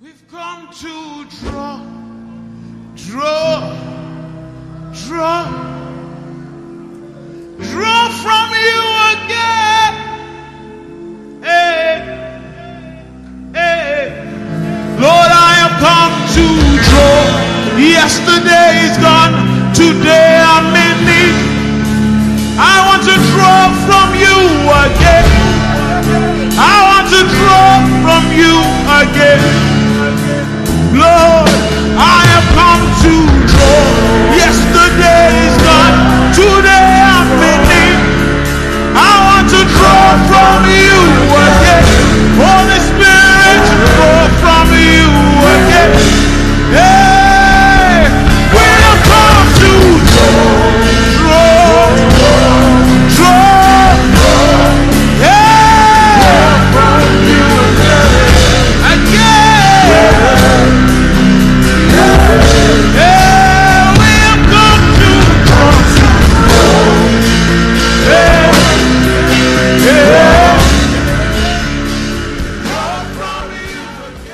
We've come to draw from you again. Hey, hey. Lord, I have come to draw. Yesterday is gone, today I'm in need. I want to draw from you again. I want to draw from you again.